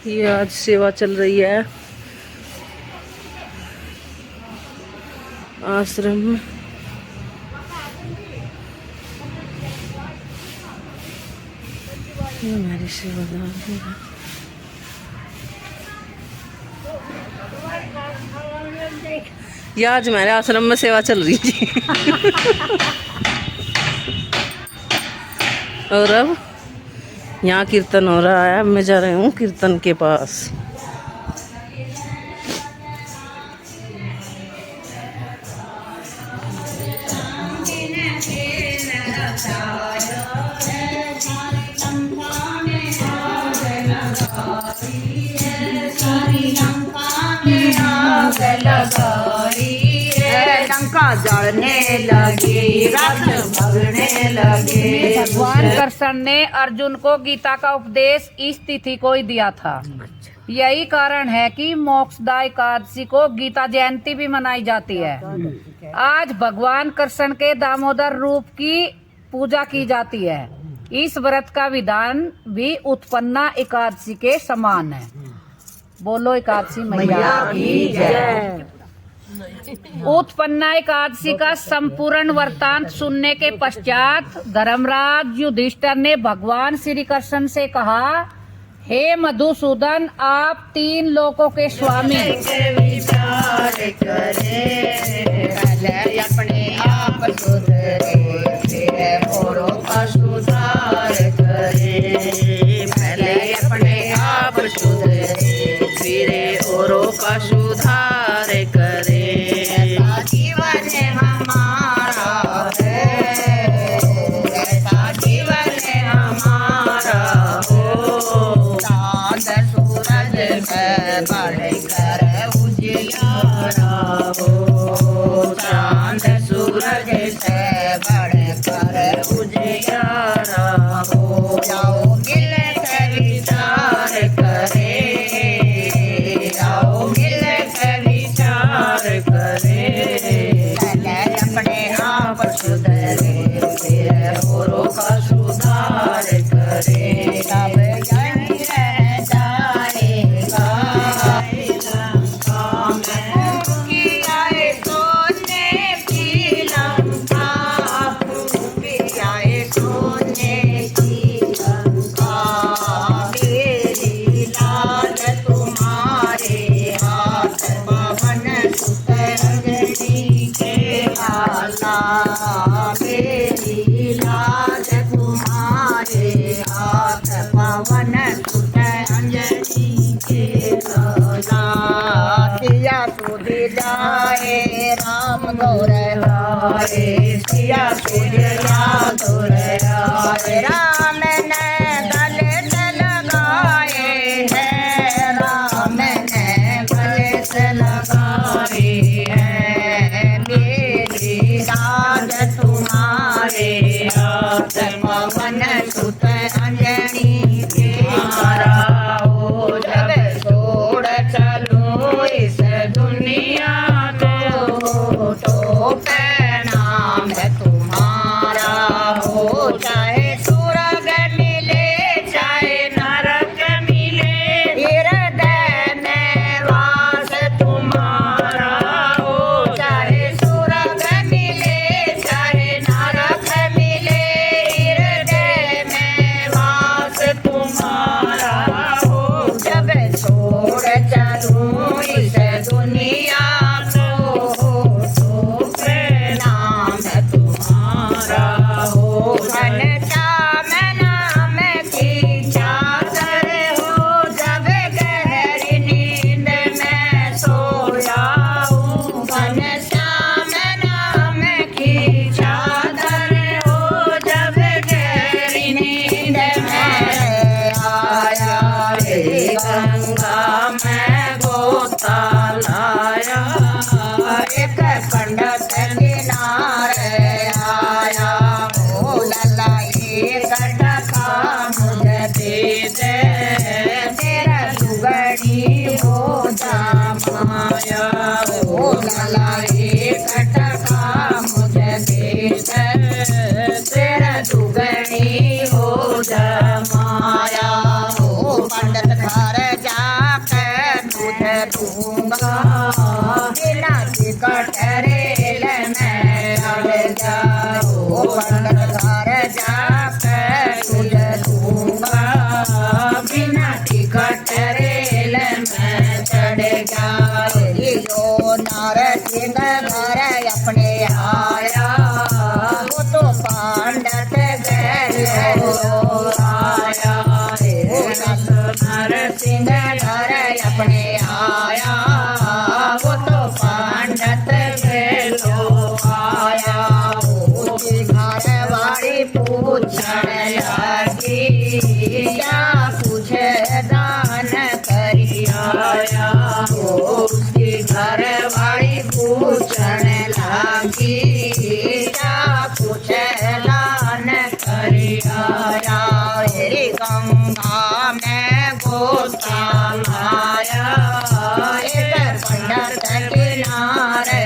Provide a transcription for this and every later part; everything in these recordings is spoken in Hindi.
ये आज सेवा चल रही है आश्रम में। ये हमारी सेवादार है। ये आज हमारे आश्रम में सेवा चल रही थी। और अब यहाँ कीर्तन हो रहा है। अब मैं जा रही हूँ कीर्तन के पास। लंका जलने लगी, रथ भगने लगे। भगवान कृष्ण ने अर्जुन को गीता का उपदेश इस तिथि को ही दिया था। यही कारण है कि मोक्षदा एकादशी को गीता जयंती भी मनाई जाती है। आज भगवान कृष्ण के दामोदर रूप की पूजा की जाती है। इस व्रत का विधान भी उत्पन्ना एकादशी के समान है। बोलो एकादशी मैया की जय। उत्पन्ना एकादशी का संपूर्ण वृत्तांत सुनने के पश्चात धर्मराज युधिष्ठिर ने भगवान श्री कृष्ण से कहा, हे मधुसूदन, आप 3 लोकों के स्वामी, विचार करे अपने आप सुधरे, फिर औरों का सुधार करे। पहले अपने आप सुधरे, फिर औरों का सुधार करे। ऐसा जीवन हमारा है, ऐसा जीवन हमारा हो। चांद सूरज से बढ़कर उजियारा हो, चांद सूरज से बढ़कर उजियारा हो। जाओ मिल के विचार करे, जाओ मिल के विचार करे। पहले अपने आप सुधरे, फिर औरों का सुधार करे। तब यही रह जाएगा लंका में कियाए सोने की लंका, कियाए सोने की लंका। मेरी लाल तुम्हारे हाथ, पवन सुत अंजनी के आला। मेरी लाल तुम्हारे हाथ, पवन सुत अंजनी के आला। सिया सुध जाए राम दोहराए, सिया सुध दोहराए। राम ने गले से लगाए हैं, राम ने गले से लगाए हैं। मेरी लाज तुम्हारे हाथ, पवन सुत अंजनी के आला। हो जब छोड़ चलो इस दुनिया को, तो नाम है तुम्हारा हो। चाहे स्वर्ग मिले, चाहे नरक मिले, हृदय में वास तुम्हारा हो। चाहे स्वर्ग मिले, चाहे नरक मिले, हृदय में वास तुम्हारा हो। जब छोड़ चलूं इस दुनिया को, तो नाम है तुम्हारा हो। घनश्याम नाम की चादर हो, जब गहरी नींद में सोया हूँ। घनश्याम नाम की चादर हो, जब गहरी नींद में आया। रे गंगा में गोता लाया, एक पंडित किनारे आया। ओ लला एक टका मुझे दे दे, तेरा लुगड़ी हो जामाया। ओ लला एक टका मुझे दे दे, तेरा लुगड़ी हो जामाया। ओ पंडित घर जा क्या कुछ दान करी आया हो उसकी घर वाली पूछन लागी क्या कुछ दान करी आया हेरी गंगा में गोता लाया एक पंडित किनारे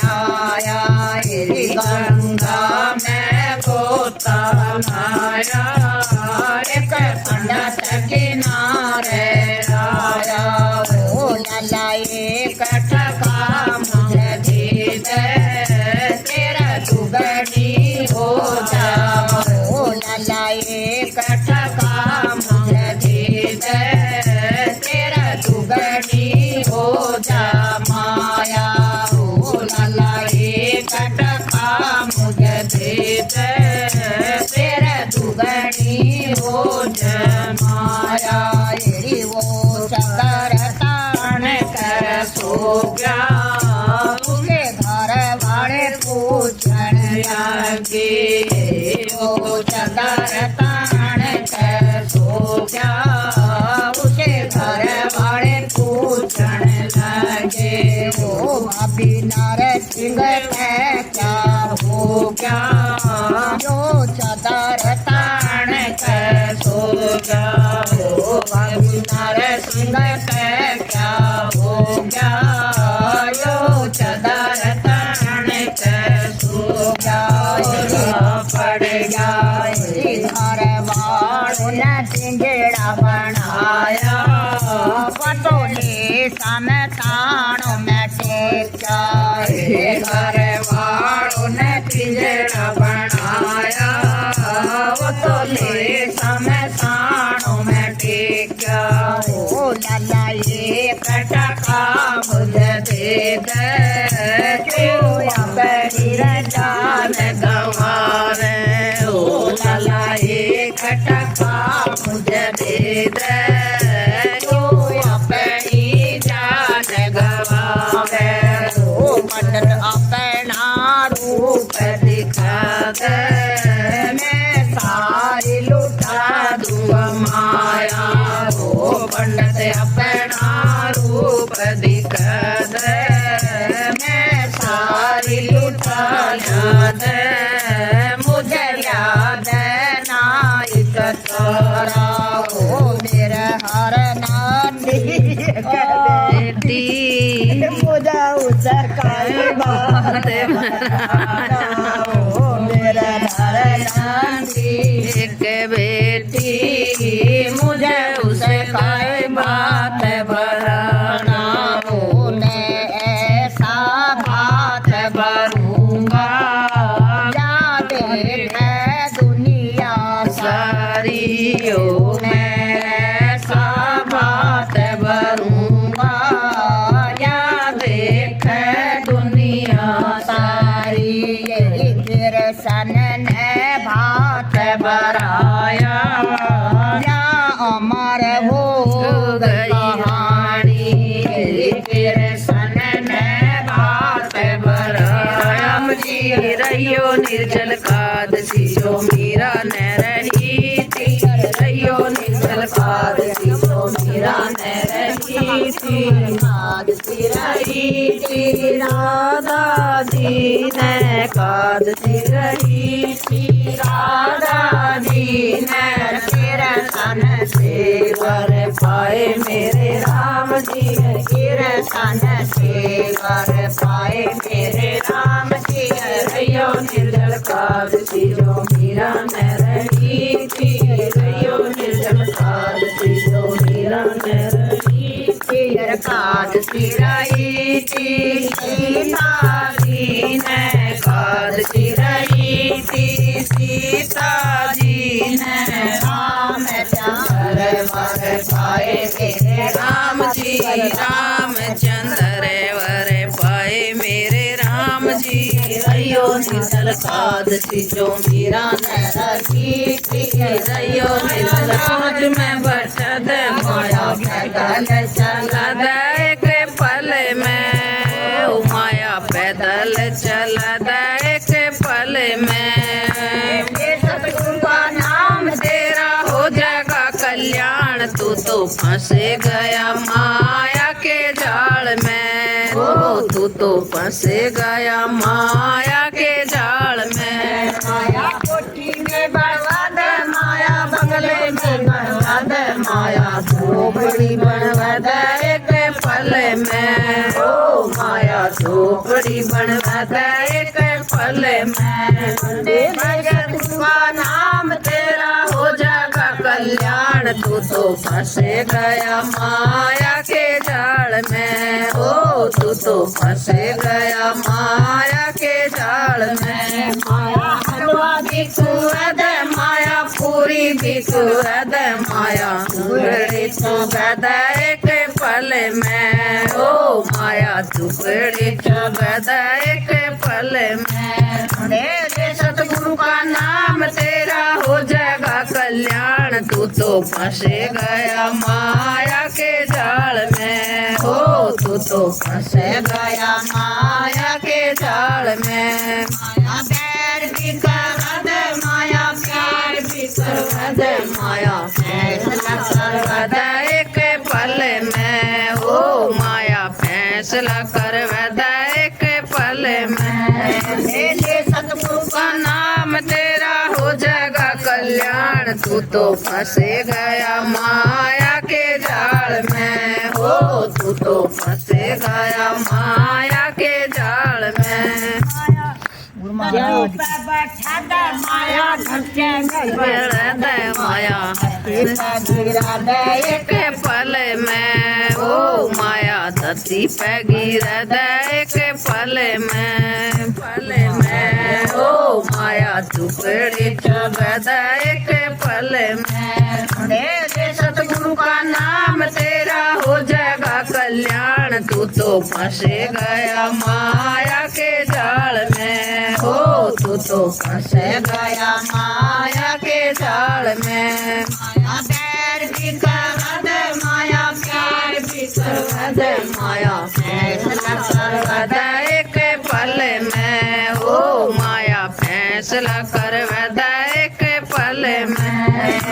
आया हेरी गंगा में गोता लाया एक पंडित किनारे आया ओ लाला एक टका मुझे दे दे तेरा दुगनी हो जा ओ लाला एक टका मुझे दे दे तेरा दुगनी हो जा माया ओ लाला एक टका मुझे दे दे तेरा दुगनी हो जा माया हेरी वो चकर तान कर सो गया उसके घर वाले पूछन लगे वो चकर तान कर सो गया उसके घर वाले पूछन लगे वो भाभी नरसिंह है क्या हो गया जो चदर तान कर सो गया वो भाभी नरसिंह है क्या हो गया जो चदर तान कर सो गया पड़ गया घर वालों ने पिंजड़ा बनाया पटोले समतानों में टेका घर वालों ने पिंजड़ा बनाया पटोले समतानों में टेका ओ लाला ये टका मुझे दे दे क्यों बड़ी जान गंवारे ओ लाला ये टका मुझे दे दे क्यों बड़ी जान गंवारे ओ पंडित अपना रूप दिखा दे मैं सारी लुटा दूंगा माया ओ पंडित अपना रूप दिखा दे मैं सारी लुटा दे मुझे याद नाइक तोरा ओ मेरे हर नानी बेटी मुझे उसे काई बात ओ मेरे हर नानी एक बेटी मुझे उसे काई बात बराना बोले ऐसा बात बरूंगा याद है दुनिया सारी ओ मैं ऐसा बात बरूंगा याद है दुनिया सारी यही तेरे सन ने भात बराया या अमर हो गई कहानी तेरे सन ने भात बराया मुझे रहियो निर्जल कादसी जो मीरा ने रही थी रहियो निर्जल कादसी जो मीरा ने रही थी कादसी रही थी राधा जी ने कादसी रही थी राधा जी ने तेरे सन से वर पाए मेरे राम जी तेरे सन से वर पाए मेरे राम जी रहियो निर्जल कादसी जो मीरा ने रही थी रहियो निर्जल कादसी जो मीरा ने रही थी कादसी रही थी सीता जी ने कादसी रही थी सीता जी ने रामचंद्र वर पाए मेरे राम जी रामचंद्र वर पाए मेरे राम जी रहियो निर्जल कादसी जो मीरा ने रखी थी रहियो निर्जल काद में बचत माया पैदल चला दे के पल में ओ माया पैदल चला दे के पल में सतगुरु का नाम तेरा हो कल्याण तू तो फंस गया माया के जाल में। ओ तू तो फंस गया माया के जाल में। माया कोठी में बर्बाद माया बंगले में बर्बाद माया झोपड़ी बनवाद एक पल में। ओ माया झोपड़ी बनवाद एक पल में। भगत का नाम तेरा हो जाएगा कल्याण तू तो फंस गया माया के जाल में। ओ तू तो फंस गया माया के जाल में। माया हलवा बिकुअद माया पूरी बिकुअद माया टुकड़ी चुगद एक पल में। ओ माया टुकड़ी चुगद एक पल में। मेरे सतगुरु का नाम तेरा हो जाएगा कल्याण तू तो फंस गया माया के जाल में। हो तू तो फंस गया माया के जाल में। माया बैर भी करवद माया प्यार भी करवद माया फैसला करवद एक पल में। ओ माया फैसला करवद एक पल में। मेरे सतगुरु का नाम तेरा हो जाएगा कल्याण तू तो फंस गया माया के जाल में। हो तू तो फंस गया माया के जाल में। माया धरते माया एक पल में। ओ माया धरती पे गिरद एक पल में। पल में ओ माया टुकड़ी चुगद एक पल में। मेरे सतगुरु का नाम तेरा हो जाएगा कल्याण तू तो फंस गया माया के जाल में। हो तू तो फंस गया माया के जाल में। माया बैर भी करवद माया प्यार भी करवद माया फैसला करवद एक पल में। ओ माया फैसला करवद एक पल में।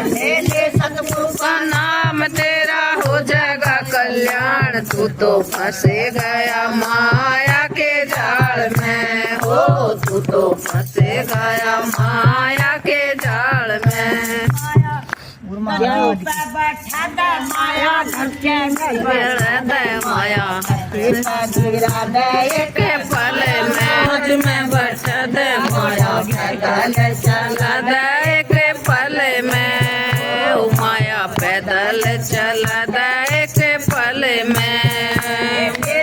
मेरे सतगुरु का नाम तेरा हो जाएगा कल्याण तू तो फंस गया माया के जाल में। हो तू तो फंस गया माया के जाल में। माया धरते माया एक पल में बचद माया पैदल चलद एक पल में। ओ माया पैदल चलद एक पल में।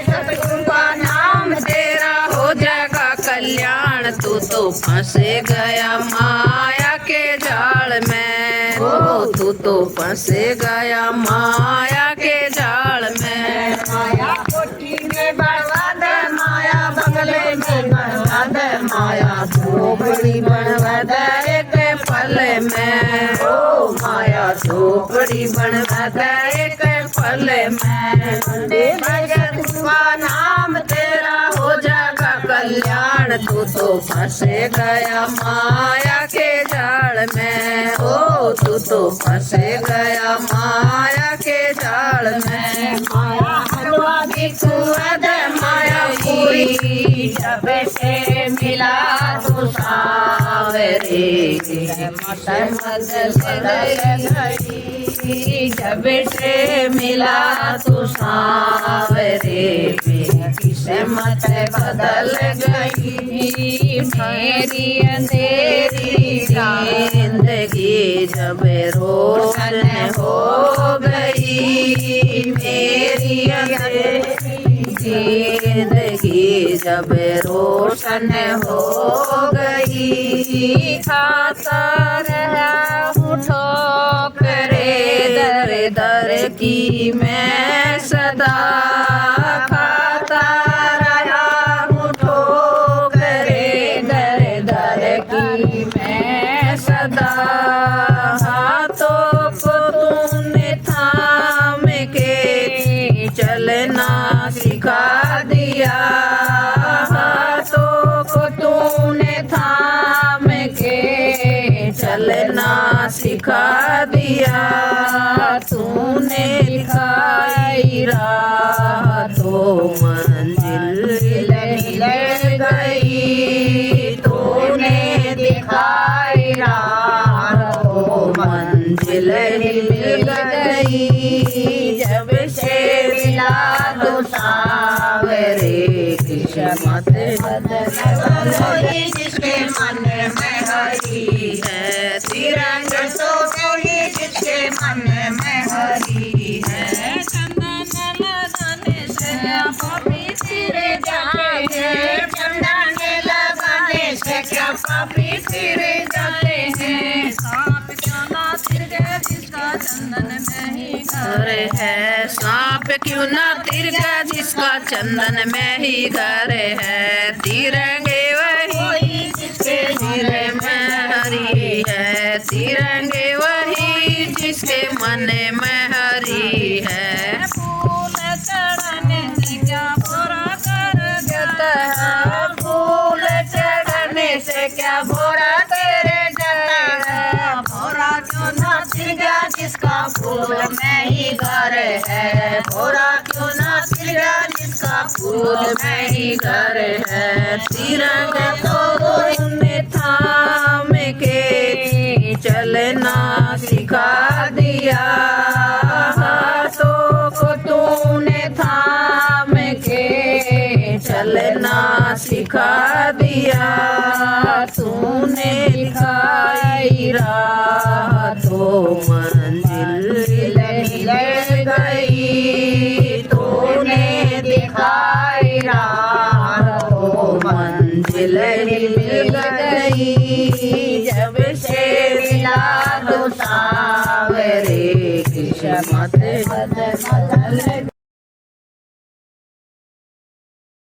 सतगुरु का नाम तेरा हो जाएगा कल्याण तू तो फंस गया माया के जाल में। ओ तू तो फंस गया माया के जाल में। माया कोठी में बर्बाद माया बंगले में बर्बाद माया झोपड़ी बनवाद एक पल में। ओ माया झोपड़ी बनवाद एक पल में। भगत का नाम तेरा हो जाएगा कल्याण तू तो फंस गया माया के जाल में। ओ तू तो फंस गया माया के जाल में। माया हलवा बिकुअद माया पूरी जब से मिला तू सावरे जब से मिला तू सावरे किस्मत बदल गई मेरी अंधेरी जिंदगी जब रोशन हो गई। मेरी अंधेरी जिंदगी जब रोशन हो गई। खाता रहा हूँ ठोकरे दर दर की मैं सदा। खाता रहा हूँ ठोकरे दर दर की मैं सदा। हाथों को तूने थाम के चलना सिखा दिया। हाथों को तूने थाम के चलना सिखा दिया। मिल गई, जब से मिला दो सावरे किस्मत बदल गई। जिसके मन में हरी है तिरंग तो वही जिसके मन में हरी है। चंदन लगाने से क्या पापी तेरे जाते हैं, चंदन लगाने से क्या पापी तेरे जाते हैं। सांप क्यों ना तिरके जिसका चंदन में ही घर है, सांप क्यों ना तिरके जिसका चंदन में ही घर है। तिरंगे वही जिसके हीरे में हरी है, तिरंगे वही जिसके मन में हरी है। फूल चढ़ाने से क्या बुरा कर जाता है, फूल चढ़ाने से क्या बुरा तेरे जाता है। बुरा क्यों ना तिरगा जिसका फूल में ही घर है, बुरा क्यों ना तिरगा जिसका फूल में ही घर है। तिरंगा तो तूने थाम के चलना सिखा दिया, हाथों को तूने थाम के चलना सिखा दिया। तूने दिखाई राह तो मंजिल मिल गई, तूने दिखाई राह तो मंजिल मिल गई। जब से मिला दो सावरे किस्मत बदल